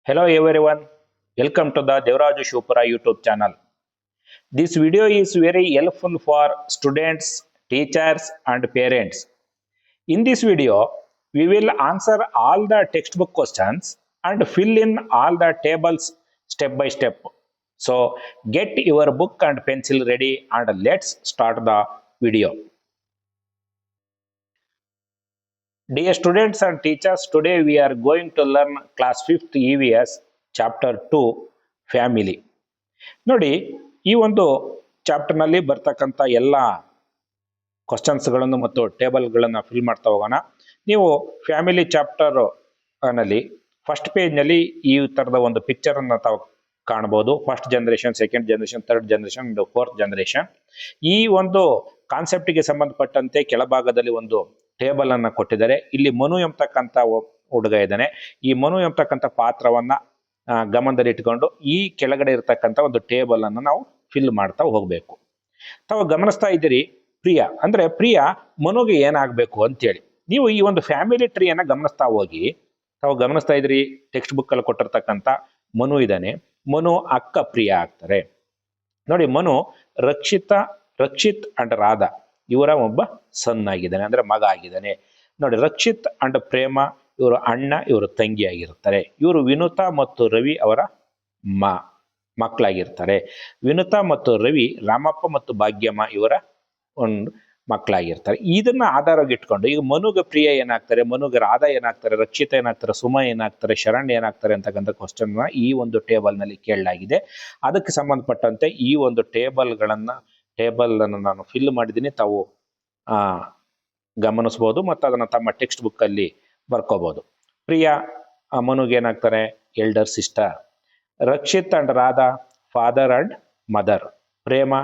Hello everyone, welcome to the Devraju Shupura YouTube channel. This video is very helpful for students, teachers and parents. In this video, we will answer all the textbook questions and fill in all the tables step by step. So get your book and pencil ready and let's start the video. Dear students and teachers, today we are going to learn class 5th EVS chapter 2 family. ನೋಡಿ, ಈ ಒಂದು ಚಾಪ್ಟರ್ನಲ್ಲಿ ಬರ್ತಕ್ಕಂಥ ಎಲ್ಲ ಕ್ವಶನ್ಸ್ಗಳನ್ನು ಮತ್ತು ಟೇಬಲ್ಗಳನ್ನು fill ಮಾಡ್ತಾ ಹೋಗೋಣ. ನೀವು family chapter ನಲ್ಲಿ ಫಸ್ಟ್ ಪೇಜ್ನಲ್ಲಿ ಈ ಥರದ ಒಂದು ಪಿಕ್ಚರನ್ನು ತಾವು ಕಾಣ್ಬೋದು. First generation, second generation, third generation, fourth generation. ಈ ಒಂದು ಕಾನ್ಸೆಪ್ಟಿಗೆ ಸಂಬಂಧಪಟ್ಟಂತೆ ಕೆಳಭಾಗದಲ್ಲಿ ಒಂದು ಟೇಬಲ್ ಅನ್ನು ಕೊಟ್ಟಿದ್ದಾರೆ. ಇಲ್ಲಿ ಮನು ಎಂಬತಕ್ಕಂಥ ಹುಡುಗ ಇದ್ದಾನೆ. ಈ ಮನು ಎಂಬತಕ್ಕಂಥ ಪಾತ್ರವನ್ನ ಗಮನದಲ್ಲಿ ಇಟ್ಕೊಂಡು ಈ ಕೆಳಗಡೆ ಇರತಕ್ಕಂಥ ಒಂದು ಟೇಬಲ್ ಅನ್ನು ನಾವು ಫಿಲ್ ಮಾಡ್ತಾ ಹೋಗ್ಬೇಕು. ತಾವು ಗಮನಿಸ್ತಾ ಇದ್ದೀರಿ, ಪ್ರಿಯಾ ಅಂದ್ರೆ ಪ್ರಿಯಾ ಮನುಗೆ ಏನಾಗಬೇಕು ಅಂತೇಳಿ. ನೀವು ಈ ಒಂದು ಫ್ಯಾಮಿಲಿ ಟ್ರೀಯನ್ನ ಗಮನಿಸ್ತಾ ಹೋಗಿ, ತಾವು ಗಮನಿಸ್ತಾ ಇದ್ರಿ ಟೆಕ್ಸ್ಟ್ ಬುಕ್ ಅಲ್ಲಿ ಕೊಟ್ಟಿರ್ತಕ್ಕಂಥ ಮನು ಇದ್ದಾನೆ. ಮನು ಅಕ್ಕ ಪ್ರಿಯಾ ಆಗ್ತಾರೆ. ನೋಡಿ, ಮನು ರಕ್ಷಿತ್ ಅಂಡ್ ರಾಧಾ ಇವರ ಒಬ್ಬ ಸನ್ ಆಗಿದ್ದಾನೆ, ಅಂದ್ರೆ ಮಗ ಆಗಿದ್ದಾನೆ. ನೋಡಿ, ರಕ್ಷಿತ್ ಅಂಡ್ ಪ್ರೇಮ ಇವರು ಅಣ್ಣ, ಇವರು ತಂಗಿ ಆಗಿರ್ತಾರೆ. ಇವರು ವಿನುತಾ ಮತ್ತು ರವಿ ಅವರ ಮಕ್ಕಳಾಗಿರ್ತಾರೆ. ವಿನುತಾ ಮತ್ತು ರವಿ ರಾಮಪ್ಪ ಮತ್ತು ಭಾಗ್ಯಮ್ಮ ಇವರ ಒಂದು ಮಕ್ಕಳಾಗಿರ್ತಾರೆ. ಇದನ್ನ ಆಧಾರವಾಗಿ ಇಟ್ಕೊಂಡು ಈಗ ಮನುಗೆ ಪ್ರಿಯ ಏನಾಗ್ತಾರೆ, ಮನುಗೆ ರಾಧಾ ಏನಾಗ್ತಾರೆ, ರಕ್ಷಿತ ಏನಾಗ್ತಾರೆ, ಸುಮ ಏನಾಗ್ತಾರೆ, ಶರಣ್ ಏನಾಗ್ತಾರೆ ಅಂತಕ್ಕಂಥ ಕ್ವಶನ್ ಈ ಒಂದು ಟೇಬಲ್ ನಲ್ಲಿ ಕೇಳಲಾಗಿದೆ. ಅದಕ್ಕೆ ಸಂಬಂಧಪಟ್ಟಂತೆ ಈ ಒಂದು ಟೇಬಲ್ ಅನ್ನು ನಾನು ಫಿಲ್ ಮಾಡಿದ್ದೀನಿ. ತಾವು ಗಮನಿಸಬಹುದು ಮತ್ತು ಅದನ್ನು ತಮ್ಮ ಟೆಕ್ಸ್ಟ್ ಬುಕ್ ಅಲ್ಲಿ ಬರ್ಕೋಬಹುದು. ಪ್ರಿಯಾ ಮನುಗೆ ಏನಾಗ್ತಾರೆ, elder sister. Rakshith and Radha father and mother. Prema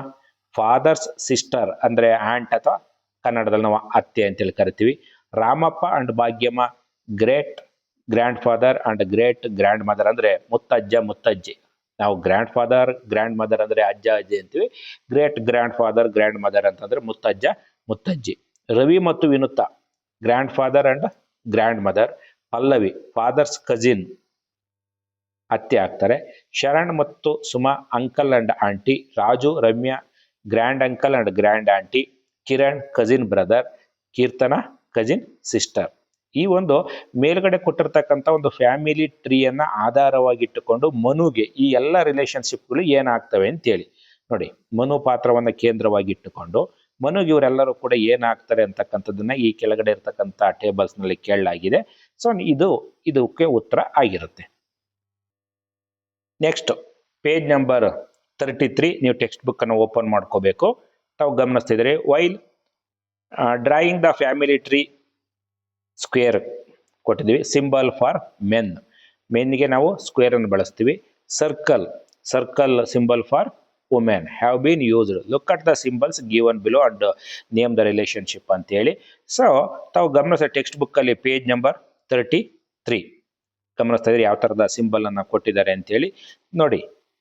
father's sister, ಅಂದ್ರೆ ಆಂಟ್ ಅಥವಾ ಕನ್ನಡದಲ್ಲಿ ನಾವು ಅತ್ತೆ ಅಂತೇಳಿ ಕರಿತೀವಿ. Ramappa and Bhagyamma great grandfather and great grandmother, ಅಂದ್ರೆ ಮುತ್ತಜ್ಜ ಮುತ್ತಜ್ಜಿ. ನಾವು ಗ್ರ್ಯಾಂಡ್ ಫಾದರ್ ಗ್ರ್ಯಾಂಡ್ ಮದರ್ ಅಂದ್ರೆ ಅಜ್ಜ ಅಜ್ಜಿ ಅಂತೀವಿ. Great grandfather grandmother ಅಂತಂದ್ರೆ ಮುತ್ತಜ್ಜ ಮುತ್ತಜ್ಜಿ. ರವಿ ಮತ್ತು Vinutha grandfather and grandmother. Pallavi father's cousin, ಅತ್ತೆ ಆಗ್ತಾರೆ. ಶರಣ್ ಮತ್ತು Suma uncle and aunty. Raju Ramya grand uncle and grand aunty. Kiran cousin brother. Keerthana cousin sister. ಈ ಒಂದು ಮೇಲ್ಗಡೆ ಕೊಟ್ಟಿರ್ತಕ್ಕಂಥ ಒಂದು ಫ್ಯಾಮಿಲಿ ಟ್ರೀಯನ್ನ ಆಧಾರವಾಗಿಟ್ಟುಕೊಂಡು ಮನುಗೆ ಈ ಎಲ್ಲ ರಿಲೇಶನ್ಶಿಪ್ಗಳು ಏನಾಗ್ತವೆ ಅಂತೇಳಿ. ನೋಡಿ, ಮನು ಪಾತ್ರವನ್ನ ಕೇಂದ್ರವಾಗಿಟ್ಟುಕೊಂಡು ಮನುಗೆ ಇವರೆಲ್ಲರೂ ಕೂಡ ಏನಾಗ್ತಾರೆ ಅಂತಕ್ಕಂಥದ್ದನ್ನ ಈ ಕೆಳಗಡೆ ಇರ್ತಕ್ಕಂಥ ಟೇಬಲ್ಸ್ ನಲ್ಲಿ ಕೇಳಲಾಗಿದೆ. ಸೊ ಇದಕ್ಕೆ ಉತ್ತರ ಆಗಿರುತ್ತೆ. ನೆಕ್ಸ್ಟ್ ಪೇಜ್ ನಂಬರ್ 33 ನೀವು ಟೆಕ್ಸ್ಟ್ ಬುಕ್ ಅನ್ನು ಓಪನ್ ಮಾಡ್ಕೋಬೇಕು. ತಾವು ಗಮನಿಸ್ತಿದ್ರೆ, while drawing the family tree square ಕೊಟ್ಟಿದ್ದೀವಿ. ಸಿಂಬಲ್ ಫಾರ್ ಮೆನ್ಗೆ ನಾವು ಸ್ಕ್ವೇರ್ ಅನ್ನು ಬಳಸ್ತೀವಿ. Circle symbol for women have been used. Look at the symbols given below and name the relationship ಅಂತ ಹೇಳಿ. ಸೊ ತಾವು ಗಮನಿಸ ಟೆಕ್ಸ್ಟ್ ಬುಕ್ ಅಲ್ಲಿ ಪೇಜ್ ನಂಬರ್ 33 ಗಮನಿಸ್ತಾ ಇದ್ರೆ ಯಾವ ತರದ ಸಿಂಬಲ್ ಅನ್ನ ಕೊಟ್ಟಿದ್ದಾರೆ ಅಂತೇಳಿ. ನೋಡಿ,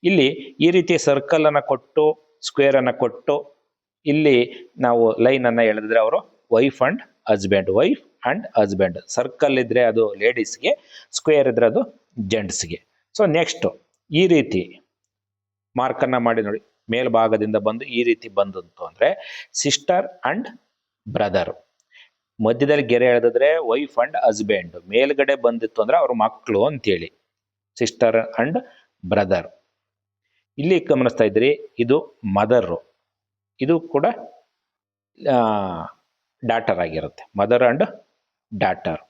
ಇಲ್ಲಿ ಈ ರೀತಿ ಸರ್ಕಲ್ ಅನ್ನ ಕೊಟ್ಟು ಸ್ಕ್ವೇರ್ ಅನ್ನ ಕೊಟ್ಟು ಇಲ್ಲಿ ನಾವು ಲೈನ್ ಅನ್ನ ಎಳೆದಿದ್ರೆ ಅವರು ವೈಫ್ ಅಂಡ್ ಹಸ್ಬೆಂಡ್. ಸರ್ಕಲ್ ಇದ್ರೆ ಅದು ಲೇಡೀಸ್ಗೆ, ಸ್ಕ್ವೇರ್ ಇದ್ರೆ ಅದು ಜೆಂಟ್ಸ್ಗೆ. ಸೊ ನೆಕ್ಸ್ಟ್ ಈ ರೀತಿ ಮಾರ್ಕ್ ಅನ್ನ ಮಾಡಿ ನೋಡಿ, ಮೇಲ್ಭಾಗದಿಂದ ಬಂದು ಈ ರೀತಿ ಬಂದಂತು ಅಂದ್ರೆ ಸಿಸ್ಟರ್ ಅಂಡ್ ಬ್ರದರ್. ಮಧ್ಯದಲ್ಲಿ ಗೆರೆ ಎಳೆದಿದ್ರೆ ವೈಫ್ ಅಂಡ್ ಹಸ್ಬೆಂಡ್. ಮೇಲ್ಗಡೆ ಬಂದಿತ್ತು ಅಂದ್ರೆ ಅವ್ರ ಮಕ್ಕಳು ಅಂತೇಳಿ ಸಿಸ್ಟರ್ ಅಂಡ್ ಬ್ರದರ್. ಇಲ್ಲಿ ಗಮನಿಸ್ತಾ ಇದ್ರಿ, ಇದು ಮದರ್, ಇದು ಕೂಡ ಡಾಟರ್ ಆಗಿರುತ್ತೆ. Mother and daughter.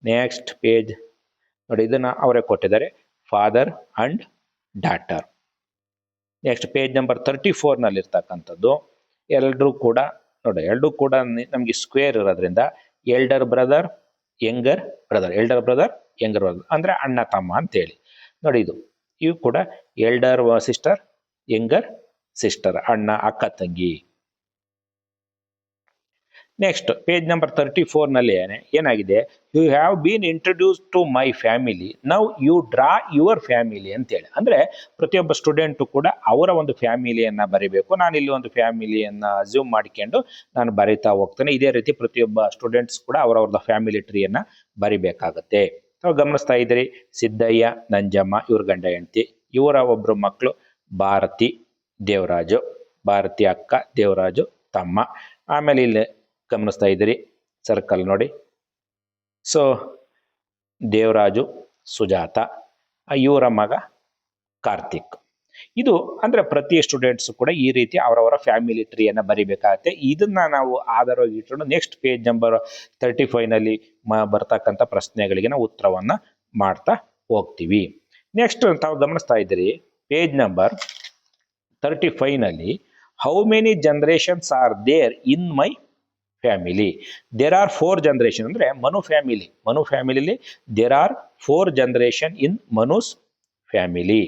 Next page ನೋಡಿ, ಇದನ್ನ ಅವರೇ ಕೊಟ್ಟಿದ್ದಾರೆ, father and daughter. Next page number 34 ನಲ್ಲಿ ಇರ್ತಕ್ಕಂಥದ್ದು ಎರಡೂ ಕೂಡ ನೋಡಿ, ಎರಡೂ ಕೂಡ ನಮ್ಗೆ ಸ್ಕ್ವೇರ್ ಇರೋದ್ರಿಂದ ಎಲ್ಡರ್ ಬ್ರದರ್ ಯಂಗರ್ ಬ್ರದರ್ ಅಂದ್ರೆ ಅಣ್ಣ ತಮ್ಮ ಅಂತೇಳಿ. ನೋಡಿ, ಇವು ಕೂಡ ಎಲ್ಡರ್ ಸಿಸ್ಟರ್ ಯಂಗರ್ ಸಿಸ್ಟರ್, ಅಣ್ಣ ಅಕ್ಕ ತಂಗಿ. ನೆಕ್ಸ್ಟ್ ಪೇಜ್ ನಂಬರ್ 34 ನಲ್ಲಿ ಏನಾಗಿದೆ, you have been introduce to my family, now you draw your family ಅಂತೇಳಿ. ಅಂದ್ರೆ ಪ್ರತಿಯೊಬ್ಬ ಸ್ಟೂಡೆಂಟು ಕೂಡ ಅವರ ಒಂದು ಫ್ಯಾಮಿಲಿಯನ್ನ ಬರಿಬೇಕು. ನಾನು ಇಲ್ಲಿ ಒಂದು ಫ್ಯಾಮಿಲಿಯನ್ನ ಅಸ್ಯೂಮ್ ಮಾಡಿಕೊಂಡು ನಾನು ಬರಿತಾ ಹೋಗ್ತೇನೆ. ಇದೇ ರೀತಿ ಪ್ರತಿಯೊಬ್ಬ ಸ್ಟೂಡೆಂಟ್ಸ್ ಕೂಡ ಅವರವ್ರದ್ದು ಫ್ಯಾಮಿಲಿ ಟ್ರೀಯನ್ನ ಬರಿಬೇಕಾಗತ್ತೆ. ತಾವು ಗಮನಿಸ್ತಾ ಇದ್ದೀರಿ ಸಿದ್ದಯ್ಯ ನಂಜಮ್ಮ ಇವ್ರ ಗಂಡ ಹೆಂಡತಿ, ಇವರ ಒಬ್ರು ಮಕ್ಕಳು ಭಾರತಿ ದೇವರಾಜು, ಭಾರತಿ ಅಕ್ಕ ದೇವರಾಜು ತಮ್ಮ. ಆಮೇಲೆ ಇಲ್ಲಿ ಗಮನಿಸ್ತಾ ಇದ್ದೀರಿ ಸರ್ಕಲ್ ನೋಡಿ. ಸೊ ದೇವರಾಜು ಸುಜಾತ, ಇವರ ಮಗ ಕಾರ್ತಿಕ್. ಇದು ಅಂದ್ರೆ ಪ್ರತಿ ಸ್ಟೂಡೆಂಟ್ಸ್ ಕೂಡ ಈ ರೀತಿ ಅವರವರ ಫ್ಯಾಮಿಲಿ ಟ್ರೀಯನ್ನು ಬರಿಬೇಕಾಗತ್ತೆ. ಇದನ್ನ ನಾವು ಆಧಾರವಾಗಿ ಇಟ್ಕೊಂಡು ನೆಕ್ಸ್ಟ್ ಪೇಜ್ ನಂಬರ್ 35 ನಲ್ಲಿ ಬರ್ತಕ್ಕಂಥ ಪ್ರಶ್ನೆಗಳಿಗೆ ನಾವು ಉತ್ತರವನ್ನ ಮಾಡ್ತಾ ಹೋಗ್ತೀವಿ. ನೆಕ್ಸ್ಟ್ ತಾವು ಗಮನಿಸ್ತಾ ಇದ್ದೀರಿ ಪೇಜ್ ನಂಬರ್ 35 ನಲ್ಲಿ how many generations are there in my family. There are 4 generation ಅಂದ್ರೆ ಮನು ಫ್ಯಾಮಿಲಿಲಿ there are 4 generation in Manu's family.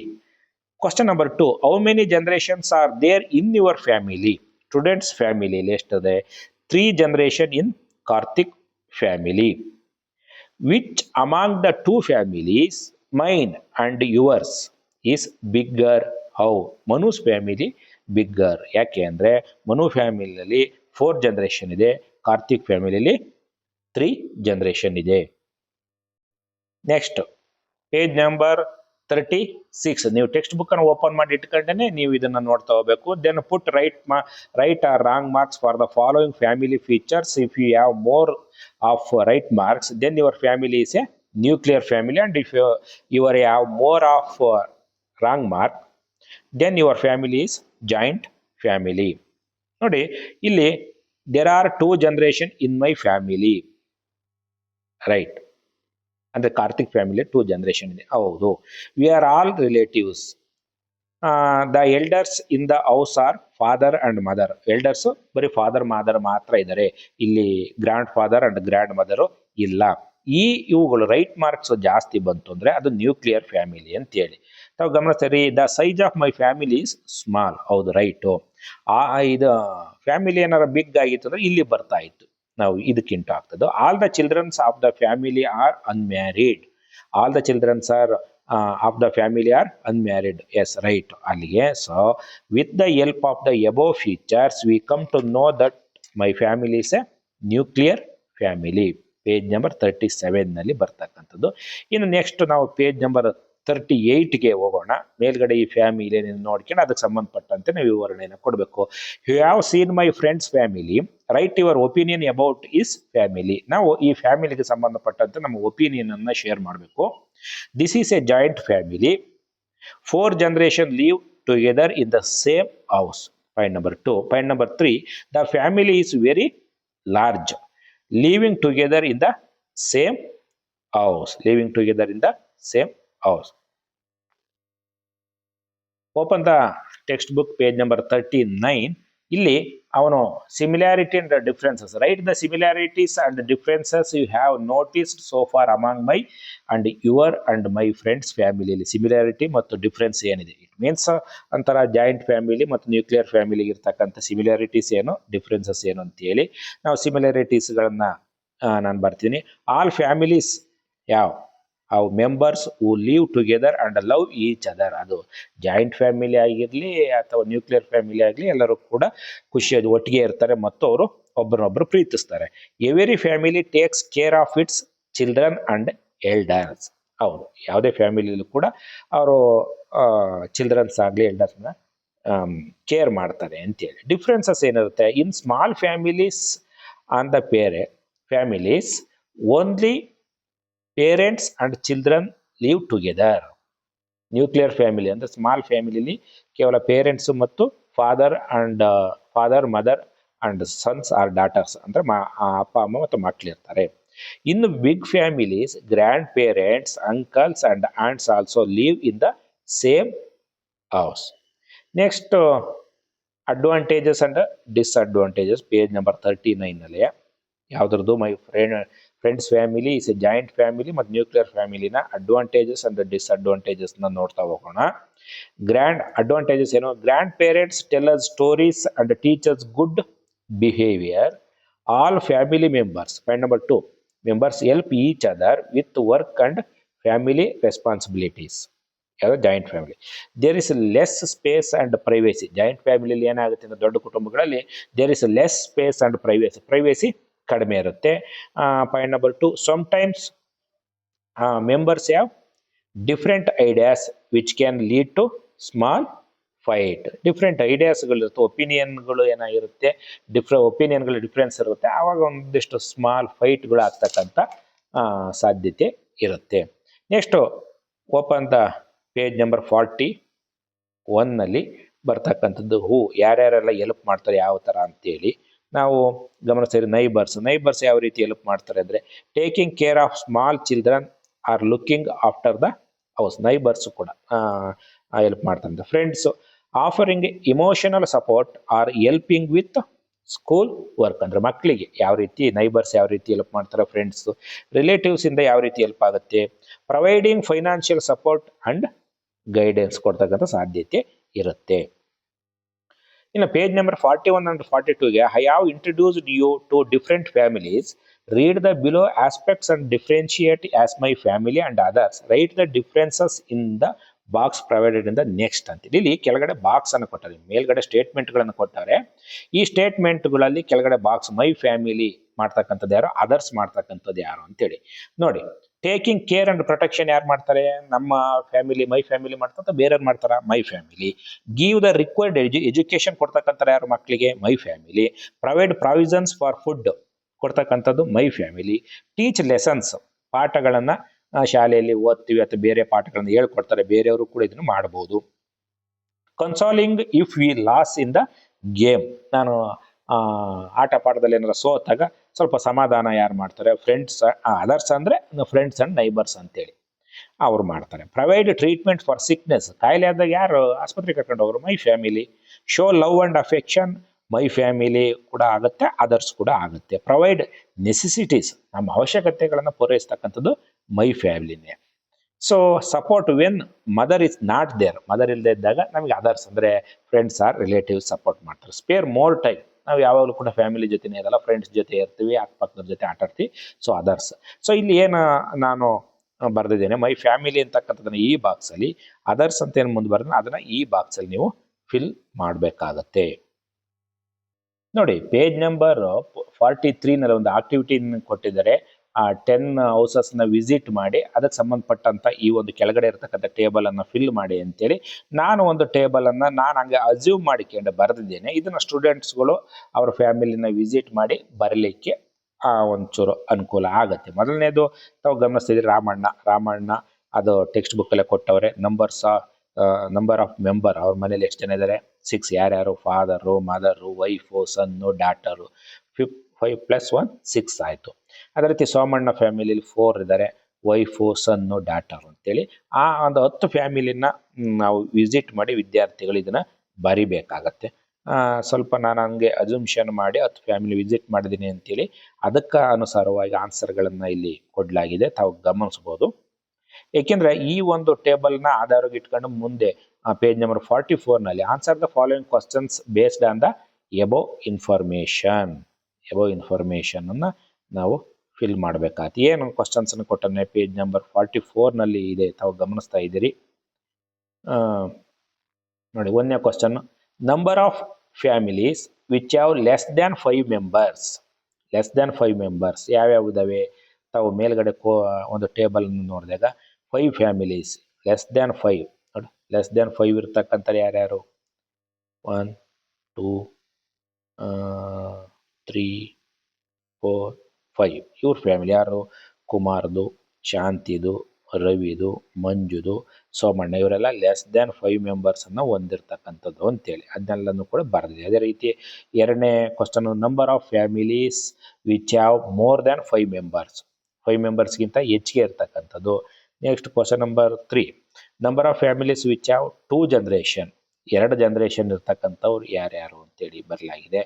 Question number 2, how many generations are there in your family. Students ಫ್ಯಾಮಿಲಿಲಿ ಎಷ್ಟಿದೆ? 3 generation in Karthik family. Which among the 2 families mine and yours is bigger? How? Manu's family bigger. ಯಾಕೆ ಅಂದ್ರೆ ಮನು ಫ್ಯಾಮಿಲಿಯಲ್ಲಿ 4 generation ಇದೆ, ಕಾರ್ತಿಕ್ ಫ್ಯಾಮಿಲಿಯಲ್ಲಿ 3 generation ಇದೆ. Next page number 36. ನೀವು text book ಅನ್ನು ಓಪನ್ ಮಾಡಿ ಇಟ್ಕೊಂಡೇನೆ ನೀವು ಇದನ್ನ ನೋಡ್ತಾ ಹೋಗ್ಬೇಕು. Then put right or wrong marks for the following family features. If you have more of right marks then your family is a nuclear family, and if you have more of wrong mark then your family is joint family. ನೋಡಿ ಇಲ್ಲಿ there are 2 generation in my family, right? ಅಂದ್ರೆ Karthik family 2 generation ಇದೆ. ಹೌದು. We are all relatives. The elders in the house R father and mother. Elders ಬರೀ father mother ಮಾತ್ರ ಇದ್ದಾರೆ, ಇಲ್ಲಿ grand father and grand mother ಇಲ್ಲ. ಇವುಗಳು ರೈಟ್ ಮಾರ್ಕ್ಸ್ ಜಾಸ್ತಿ ಬಂತು ಅಂದ್ರೆ ಅದು ನ್ಯೂಕ್ಲಿಯರ್ ಫ್ಯಾಮಿಲಿ ಅಂತ ಹೇಳಿ. ತಾವು ಗಮನಿಸ್ತೀರಿ the size of my family is small. ಹೌದು, ರೈಟು. ಇದು ಫ್ಯಾಮಿಲಿ ಏನಾರ ಬಿಗ್ ಆಗಿತ್ತು ಅಂದ್ರೆ ಇಲ್ಲಿ ಬರ್ತಾ ಇತ್ತು, ನಾವು ಇದಕ್ಕಿಂತ ಆಗ್ತದೆ. All the childrens of the family are unmarried. All the childrens are of the family are unmarried. Yes, right ಅಲ್ಲಿಗೆ. So with the help of the above features we come to know that my family is a nuclear family. Page number 37 ನಲ್ಲಿ ಬರ್ತಕ್ಕಂಥದ್ದು. ಇನ್ನು next ನಾವು page number 38ಗೆ ಹೋಗೋಣ. ಮೇಲ್ಗಡೆ ಈ family ನೋಡ್ಕೊಂಡು ಅದಕ್ಕೆ ಸಂಬಂಧಪಟ್ಟಂತೆ ನಾವು ವಿವರಣೆಯನ್ನು ಕೊಡಬೇಕು. You have seen my friends family, right your opinion about is family. ನಾವು ಈ ಫ್ಯಾಮಿಲಿಗೆ ಸಂಬಂಧಪಟ್ಟಂತೆ ನಮ್ಮ ಒಪಿನಿಯನ್ ಅನ್ನ ಶೇರ್ ಮಾಡಬೇಕು. This is a joint family. 4 generation live together in the same house. Point number 2. Point number 3, the family is very large, living together in the same house. Living together in the same house. Open the textbook page number 39. ಇಲ್ಲಿ ಅವನು similarity and differences, right the similarities and differences you have noticed so far among my and your and my friends ಫ್ಯಾಮಿಲಿಯಲ್ಲಿ similarity ಮತ್ತು difference ಏನಿದೆ. It means ಒಂಥರ joint family ಮತ್ತು nuclear ಫ್ಯಾಮಿಲಿಗೆ ಇರ್ತಕ್ಕಂಥ similarities ಏನು, ಡಿಫ್ರೆನ್ಸಸ್ ಏನು ಅಂತೇಳಿ ನಾವು ಸಿಮಿಲಾರಿಟೀಸ್ಗಳನ್ನ ನಾನು ಬರ್ತೀನಿ. ಆಲ್ ಫ್ಯಾಮಿಲೀಸ್ ಯಾವ members who leave together and love each other. ಅದು ಜಾಯಿಂಟ್ ಫ್ಯಾಮಿಲಿ ಆಗಿರಲಿ ಅಥವಾ ನ್ಯೂಕ್ಲಿಯರ್ ಫ್ಯಾಮಿಲಿ ಆಗಲಿ, ಎಲ್ಲರೂ ಕೂಡ ಖುಷಿಯಾಗಿ ಒಟ್ಟಿಗೆ ಇರ್ತಾರೆ ಮತ್ತು ಅವರು ಒಬ್ಬರನ್ನೊಬ್ಬರು ಪ್ರೀತಿಸ್ತಾರೆ. Every family takes care of its children and elders. ಹೌದು, ಯಾವುದೇ ಫ್ಯಾಮಿಲಿಯಲ್ಲೂ ಕೂಡ ಅವರು ಚಿಲ್ಡ್ರನ್ಸ್ ಆಗಲಿ ಎಲ್ಡರ್ಸ್ನ ಕೇರ್ ಮಾಡ್ತಾರೆ ಅಂತೇಳಿ. ಡಿಫ್ರೆನ್ಸಸ್ ಏನಿರುತ್ತೆ, in small families on the families only parents and children live together. Nuclear family ಅಂದ್ರೆ ಸ್ಮಾಲ್ ಫ್ಯಾಮಿಲಿಲಿ ಕೇವಲ ಪೇರೆಂಟ್ಸ್ ಮತ್ತು father mother and sons or daughters ಅಂದ್ರೆ ಅಪ್ಪ ಅಮ್ಮ ಮತ್ತು ಮಕ್ಕಳಿರ್ತಾರೆ. ಇನ್ನು big families grandparents, uncles and aunts also live in the same house. Next advantages and disadvantages page number 39 ನಲ್ಲಿ ಯಾವ್ದ್ರದ್ದು my friends family is a joint family ಮತ್ತು nuclear ಫ್ಯಾಮಿಲಿನ ಅಡ್ವಾಂಟೇಜಸ್ ಅಂಡ್ ಡಿಸ್ಅಡ್ವಾಂಟೇಜಸ್ ನೋಡ್ತಾ ಹೋಗೋಣ. ಗ್ರ್ಯಾಂಡ್ ಅಡ್ವಾಂಟೇಜಸ್ ಏನು, grandparents tell us stories and teachers good behaviour. All family members, point number 2, members help each other with work and family responsibilities. ಯಾವುದು joint family. There is less space and privacy. Joint ಫ್ಯಾಮಿಲಿಯಲ್ಲಿ ಏನಾಗುತ್ತೆ ಅಂದರೆ ದೊಡ್ಡ ಕುಟುಂಬಗಳಲ್ಲಿ there is less space and privacy ಕಡಿಮೆ ಇರುತ್ತೆ. Point number 2, sometimes members have different ideas which can lead to small fight. Different ಐಡಿಯಾಸ್ಗಳಿರುತ್ತೆ, ಒಪಿನಿಯನ್ಗಳು ಏನಾಗಿರುತ್ತೆ, ಒಪಿನಿಯನ್ಗಳು ಡಿಫ್ರೆನ್ಸ್ ಇರುತ್ತೆ, ಆವಾಗ ಒಂದಿಷ್ಟು ಸ್ಮಾಲ್ ಫೈಟ್ಗಳು ಆಗ್ತಕ್ಕಂಥ ಸಾಧ್ಯತೆ ಇರುತ್ತೆ. Next open the page number 41ನಲ್ಲಿ ಬರ್ತಕ್ಕಂಥದ್ದು ಯಾರ್ಯಾರೆಲ್ಲ ಎಲ್ಪ್ ಮಾಡ್ತಾರೆ ಯಾವ ಥರ ಅಂತೇಳಿ ನಾವು ಗಮನಿಸ್ತೀವಿ. ನೈಬರ್ಸ್ ಯಾವ ರೀತಿ ಎಲ್ಪ್ ಮಾಡ್ತಾರೆ ಅಂದರೆ, taking care of small children are looking after the house. Neighbours ಕೂಡ ಹೆಲ್ಪ್ ಮಾಡ್ತಾರೆ. Friends offering emotional support are helping with school work. ಅಂದರೆ ಮಕ್ಕಳಿಗೆ ಯಾವ ರೀತಿ ನೈಬರ್ಸ್ ಯಾವ ರೀತಿ ಹೆಲ್ಪ್ ಮಾಡ್ತಾರೆ, ಫ್ರೆಂಡ್ಸ್ ರಿಲೇಟಿವ್ಸ್ ಇಂದ ಯಾವ ರೀತಿ ಹೆಲ್ಪ್ ಆಗುತ್ತೆ. Providing financial support and guidance ಕೊಡ್ತಕ್ಕಂಥ ಸಾಧ್ಯತೆ ಇರುತ್ತೆ. ಇನ್ನು ಪೇಜ್ ನಂಬರ್ 41 and 42ಗೆ I have introduced you to different families. Read the below aspects and differentiate as my family and others. Write the differences in the box provided in the next ಅಂತೇಳಿ ಇಲ್ಲಿ ಕೆಳಗಡೆ box ಅನ್ನು ಕೊಟ್ಟಾರೆ, ಮೇಲ್ಗಡೆ ಸ್ಟೇಟ್ಮೆಂಟ್ಗಳನ್ನು ಕೊಟ್ಟಾರೆ. ಈ ಸ್ಟೇಟ್ಮೆಂಟ್ಗಳಲ್ಲಿ ಕೆಳಗಡೆ box my family ಮಾಡ್ತಕ್ಕಂಥದ್ದು ಯಾರು, others ಮಾಡ್ತಕ್ಕಂಥದ್ದು ಯಾರು ಅಂತೇಳಿ ನೋಡಿ. ಟೇಕಿಂಗ್ ಕೇರ್ ಅಂಡ್ ಪ್ರೊಟೆಕ್ಷನ್ ಯಾರು ಮಾಡ್ತಾರೆ, ನಮ್ಮ ಫ್ಯಾಮಿಲಿ ಮೈ ಫ್ಯಾಮಿಲಿ ಮಾಡ್ತಾರೆ, ಬೇರೆಯವ್ರು ಮಾಡ್ತಾರ my family. Give the required education ಕೊಡ್ತಕ್ಕಂಥ ಯಾರು ಮಕ್ಕಳಿಗೆ, my family. Provide provisions for food ಕೊಡ್ತಕ್ಕಂಥದ್ದು ಮೈ ಫ್ಯಾಮಿಲಿ. ಟೀಚ್ ಲೆಸನ್ಸ್ ಪಾಠಗಳನ್ನು ಶಾಲೆಯಲ್ಲಿ ಓದ್ತೀವಿ ಅಥವಾ ಬೇರೆ ಪಾಠಗಳನ್ನು ಹೇಳ್ಕೊಡ್ತಾರೆ, ಬೇರೆಯವರು ಕೂಡ ಇದನ್ನು ಮಾಡಬಹುದು. Consoling if we lose in the game. ನಾನು ಆಟ ಪಾಠದಲ್ಲಿ ಏನಾದ್ರು ಸೋತಾಗ ಸ್ವಲ್ಪ ಸಮಾಧಾನ ಯಾರು ಮಾಡ್ತಾರೆ, ಫ್ರೆಂಡ್ಸ್. ಅದರ್ಸ್ ಅಂದರೆ ಫ್ರೆಂಡ್ಸ್ ಅಂಡ್ ನೈಬರ್ಸ್ ಅಂತೇಳಿ ಅವ್ರು ಮಾಡ್ತಾರೆ. Provide treatment for sickness. ಕಾಯಿಲೆ ಆದಾಗ ಯಾರು ಆಸ್ಪತ್ರೆಗೆ ಕರ್ಕೊಂಡು ಹೋಗೋರು, my family. Show love and affection, my family ಕೂಡ ಆಗುತ್ತೆ, ಅದರ್ಸ್ ಕೂಡ ಆಗುತ್ತೆ. ಪ್ರೊವೈಡ್ ನೆಸೆಸಿಟೀಸ್, ನಮ್ಮ ಅವಶ್ಯಕತೆಗಳನ್ನು ಪೂರೈಸ್ತಕ್ಕಂಥದ್ದು ಮೈ ಫ್ಯಾಮಿಲಿನೇ. So support when mother is not there. Mother ಇಲ್ಲದೆ ಇದ್ದಾಗ ನಮಗೆ ಅದರ್ಸ್ ಅಂದರೆ ಫ್ರೆಂಡ್ಸ್ ಆರ್ ರಿಲೇಟಿವ್ಸ್ ಸಪೋರ್ಟ್ ಮಾಡ್ತಾರೆ. ಸ್ಪೇರ್ ಮೋರ್ ಟೈಮ್, ನಾವು ಯಾವಾಗಲೂ ಕೂಡ ಫ್ಯಾಮಿಲಿ ಜೊತೆನೇ ಇರಲ್ಲ, ಫ್ರೆಂಡ್ಸ್ ಜೊತೆ ಇರ್ತೀವಿ, ಅಕ್ಕಪಕ್ಕದ ಜೊತೆ ಆಟ ಆಡ್ತೀವಿ. So others. ಸೊ ಇಲ್ಲಿ ಏನು ನಾನು ಬರೆದಿದ್ದೇನೆ, ಮೈ ಫ್ಯಾಮಿಲಿ ಅಂತಕ್ಕಂಥದ್ದನ್ನು ಈ ಬಾಕ್ಸಲ್ಲಿ, ಅದರ್ಸ್ ಅಂತ ಏನು ಮುಂದೆ ಬರೆದ್ರೆ ಅದನ್ನು ಈ ಬಾಕ್ಸಲ್ಲಿ ನೀವು ಫಿಲ್ ಮಾಡಬೇಕಾಗತ್ತೆ. ನೋಡಿ ಪೇಜ್ ನಂಬರ್ 43ನಲ್ಲಿ ಒಂದು ಆಕ್ಟಿವಿಟಿ ಕೊಟ್ಟಿದ್ದಾರೆ. 10 ಹೌಸಸ್ನ ವಿಸಿಟ್ ಮಾಡಿ ಅದಕ್ಕೆ ಸಂಬಂಧಪಟ್ಟಂತ ಈ ಒಂದು ಕೆಳಗಡೆ ಇರತಕ್ಕಂಥ ಟೇಬಲ್ ಅನ್ನು ಫಿಲ್ ಮಾಡಿ ಅಂತೇಳಿ ನಾನು ಒಂದು ಟೇಬಲ್ ಅನ್ನು ನಾನು ಹಂಗೆ ಅಸ್ಯೂಮ್ ಮಾಡಿಕೊಂಡು ಬರೆದಿದ್ದೇನೆ. ಇದನ್ನ ಸ್ಟೂಡೆಂಟ್ಸ್ಗಳು ಅವ್ರ ಫ್ಯಾಮಿಲಿನ ವಿಸಿಟ್ ಮಾಡಿ ಬರಲಿಕ್ಕೆ ಒಂಚೂರು ಅನುಕೂಲ ಆಗುತ್ತೆ. ಮೊದಲನೇದು ತಾವು ಗಮನಿಸ್ತಿದ್ರಿ, ರಾಮಣ್ಣ ಅದು ಟೆಕ್ಸ್ಟ್ ಬುಕ್ಕಲ್ಲೇ ಕೊಟ್ಟವ್ರೆ. ನಂಬರ್ ಆಫ್ ಮೆಂಬರ್, ಅವ್ರ ಮನೇಲಿ ಎಷ್ಟು ಜನ ಇದ್ದಾರೆ, 6. ಯಾರ್ಯಾರು, father, mother, wife, son, daughter. 5 + 1 6 ಆಯಿತು. ಅದೇ ರೀತಿ ಸೋಮಣ್ಣ ಫ್ಯಾಮಿಲಿಲಿ 4 ಇದ್ದಾರೆ, ವೈಫು, ಸನ್ನು, ಡಾಟರು ಅಂತೇಳಿ. ಆ ಒಂದು 10 ಫ್ಯಾಮಿಲಿನ ನಾವು ವಿಸಿಟ್ ಮಾಡಿ ವಿದ್ಯಾರ್ಥಿಗಳು ಇದನ್ನು ಬರಿಬೇಕಾಗತ್ತೆ. ಸ್ವಲ್ಪ ನಾನು ಹಂಗೆ ಅಜುಮ್ಷನ್ ಮಾಡಿ 10 ಫ್ಯಾಮಿಲಿ ವಿಸಿಟ್ ಮಾಡಿದ್ದೀನಿ ಅಂತೇಳಿ ಅದಕ್ಕೆ ಅನುಸಾರವಾಗಿ ಆನ್ಸರ್ಗಳನ್ನು ಇಲ್ಲಿ ಕೊಡಲಾಗಿದೆ, ತಾವು ಗಮನಿಸ್ಬೋದು. ಏಕೆಂದರೆ ಈ ಒಂದು ಟೇಬಲ್ನ ಆಧಾರವಾಗಿ ಇಟ್ಕೊಂಡು ಮುಂದೆ ಪೇಜ್ ನಂಬರ್ 44ನಲ್ಲಿ answer the following questions based on the above information ಅನ್ನು ನಾವು ಫಿಲ್ ಮಾಡಬೇಕಾಗುತ್ತೆ. ಏನು ಕ್ವಶನ್ಸ್ ಅನ್ನು ಕೊಟ್ಟನೆ ಪೇಜ್ ನಂಬರ್ 44ನಲ್ಲಿ ಇದೆ, ತಾವು ಗಮನಿಸ್ತಾ ಇದ್ದೀರಿ. ನೋಡಿ 1ನೇ question, number of families which have less than 5 members ಯಾವ್ಯಾವ ಇದಾವೆ. ತಾವು ಮೇಲ್ಗಡೆ ಒಂದು ಟೇಬಲ್ ನೋಡಿದಾಗ 5 ಫ್ಯಾಮಿಲೀಸ್ ಲೆಸ್ ದ್ಯಾನ್ 5 ನೋಡಿ, ಲೆಸ್ ದ್ಯಾನ್ 5 ಇರ್ತಕ್ಕಂಥ ಯಾರ್ಯಾರು, 1 2 3 4 5 ಇವ್ರ ಫ್ಯಾಮಿಲಿ ಯಾರು, ಕುಮಾರ್ದು, ಶಾಂತಿದು, ರವಿದು, ಮಂಜುದು, ಸೋಮಣ್ಣ, ಇವರೆಲ್ಲ ಲೆಸ್ ದ್ಯಾನ್ 5 ಮೆಂಬರ್ಸನ್ನು ಹೊಂದಿರ್ತಕ್ಕಂಥದ್ದು ಅಂತೇಳಿ ಅದನ್ನೆಲ್ಲನೂ ಕೂಡ ಬರೆದಿದೆ. ಅದೇ ರೀತಿ 2ನೇ question, number of families which have more than 5 ಮೆಂಬರ್ಸ್ಗಿಂತ ಹೆಚ್ಚಿಗೆ ಇರ್ತಕ್ಕಂಥದ್ದು. Next question number 3, number of families which have 2 generation, 2 generation ಇರ್ತಕ್ಕಂಥವ್ರು ಯಾರ್ಯಾರು ಅಂತೇಳಿ ಬರಲಾಗಿದೆ.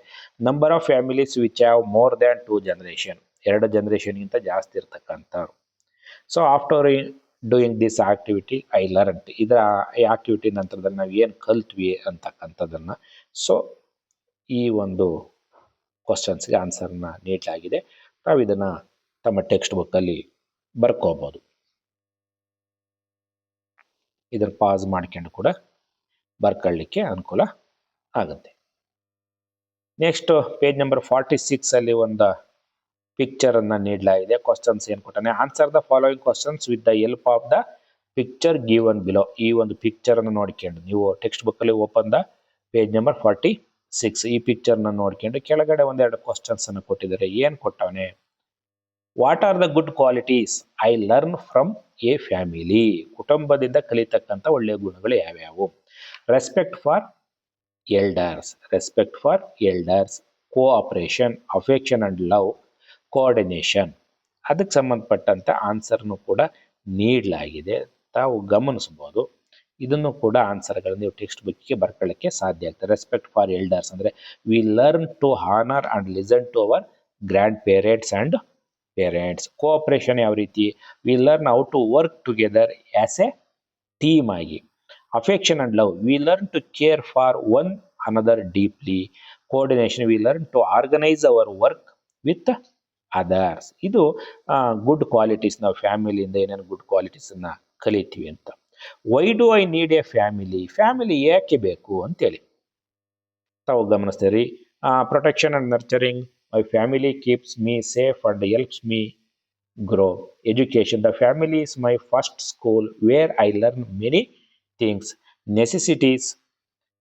Number of families which have more than 2 generation, 2 ಜನರೇಷನ್ಗಿಂತ ಜಾಸ್ತಿ ಇರ್ತಕ್ಕಂಥವ್ರು. So after doing this activity I learned, ಇದರ ಈ ಆಕ್ಟಿವಿಟಿ ನಂತರದಲ್ಲಿ ನಾವು ಏನು ಕಲ್ತ್ವಿ ಅಂತಕ್ಕಂಥದ್ದನ್ನು. ಸೊ ಈ ಒಂದು ಕ್ವಶನ್ಸ್ಗೆ ಆನ್ಸರ್ನ ನೀಡಲಾಗಿದೆ. ನಾವು ಇದನ್ನು ತಮ್ಮ ಟೆಕ್ಸ್ಟ್ ಬುಕ್ಕಲ್ಲಿ ಬರ್ಕೋಬೋದು. ಇದನ್ನು ಪಾಸ್ ಮಾಡ್ಕೊಂಡು ಕೂಡ ಬರ್ಕೊಳ್ಳಿಕ್ಕೆ ಅನುಕೂಲ ಆಗುತ್ತೆ. ನೆಕ್ಸ್ಟ್ ಪೇಜ್ ನಂಬರ್ 46ಅಲ್ಲಿ ಒಂದು ಪಿಕ್ಚರ್ ಅನ್ನ ನೀಡಲಾಗಿದೆ. ಕ್ವಶನ್ಸ್ ಏನು ಕೊಟ್ಟಾನೆ, answer the following questions with the help of the picture given below. ಈ ಒಂದು ಪಿಕ್ಚರ್ ಅನ್ನು ನೋಡ್ಕೊಂಡು ನೀವು ಟೆಕ್ಸ್ಟ್ ಬುಕ್ ಅಲ್ಲಿ ಓಪನ್ ದ ಪೇಜ್ ನಂಬರ್ 46 ಈ ಪಿಕ್ಚರ್ ನ ನೋಡ್ಕೊಂಡು ಕೆಳಗಡೆ ಒಂದೆರಡು ಕ್ವಶನ್ಸ್ ಅನ್ನು ಕೊಟ್ಟಿದ್ದಾರೆ. ಏನ್ ಕೊಟ್ಟವನೆ, what are the good qualities I learn from a family. ಕುಟುಂಬದಿಂದ ಕಲಿತಕ್ಕಂಥ ಒಳ್ಳೆಯ ಗುಣಗಳು ಯಾವ್ಯಾವು. Respect for elders, cooperation, affection and love, coordination. ಅದಕ್ಕೆ ಸಂಬಂಧಪಟ್ಟಂತ ಆನ್ಸರ್ನು ಕೂಡ ನೀಡಲಾಗಿದೆ, ತಾವು ಗಮನಿಸಬಹುದು. ಇದನ್ನು ಕೂಡ ಆನ್ಸರ್ಗಳು ನೀವು ಟೆಕ್ಸ್ಟ್ ಬುಕ್ಗೆ ಬರ್ಕೊಳ್ಳಕ್ಕೆ ಸಾಧ್ಯ ಆಗ್ತದೆ. ರೆಸ್ಪೆಕ್ಟ್ ಫಾರ್ ಎಲ್ಡರ್ಸ್ ಅಂದ್ರೆ we learn to honour and listen to our grandparents and parents. Cooperation ಯಾವ ರೀತಿ, we learn how to work together as a team ಆಗಿ. Affection and love, we learn to care for one another deeply. Coordination, we learn to organise our work with others. ಇದು good qualities. ನಾವು ಫ್ಯಾಮಿಲಿಯಿಂದ ಏನೇನು good qualities ಅನ್ನ ಕಲಿತೀವಿ ಅಂತ. Why do I need a family, family ಏಕೆ ಬೇಕು ಅಂತೇಳಿ ತಾವು ಗಮನಿಸ್ತೀರಿ. Protection and nurturing, my family keeps me safe and helps me grow. Education, the family is my first school where I learn many things. Necessities,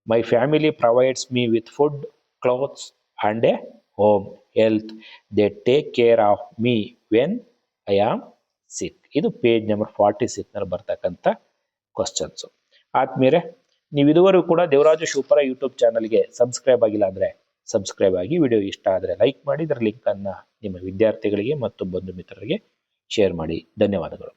my family provides me with food, clothes and a home. Health, they take care of me when I am sick. ಇದು page number 46 ನಲ್ಲಿ ಬರ್ತಕ್ಕಂಥ questions. ಆದ್ಮೇಲೆ ನೀವು ಇದುವರೆಗೂ ಕೂಡ Devaraju Shivapura YouTube ಚಾನಲ್ಗೆ subscribe ಆಗಿಲ್ಲ ಅಂದರೆ ಸಬ್ಸ್ಕ್ರೈಬ್ ಆಗಿ. ವಿಡಿಯೋ ಇಷ್ಟ ಆದರೆ ಲೈಕ್ ಮಾಡಿ, ಇದರ ಲಿಂಕ್ ಅನ್ನು ನಿಮ್ಮ ವಿದ್ಯಾರ್ಥಿಗಳಿಗೆ ಮತ್ತು ಬಂಧು ಮಿತ್ರರಿಗೆ ಶೇರ್ ಮಾಡಿ. ಧನ್ಯವಾದಗಳು.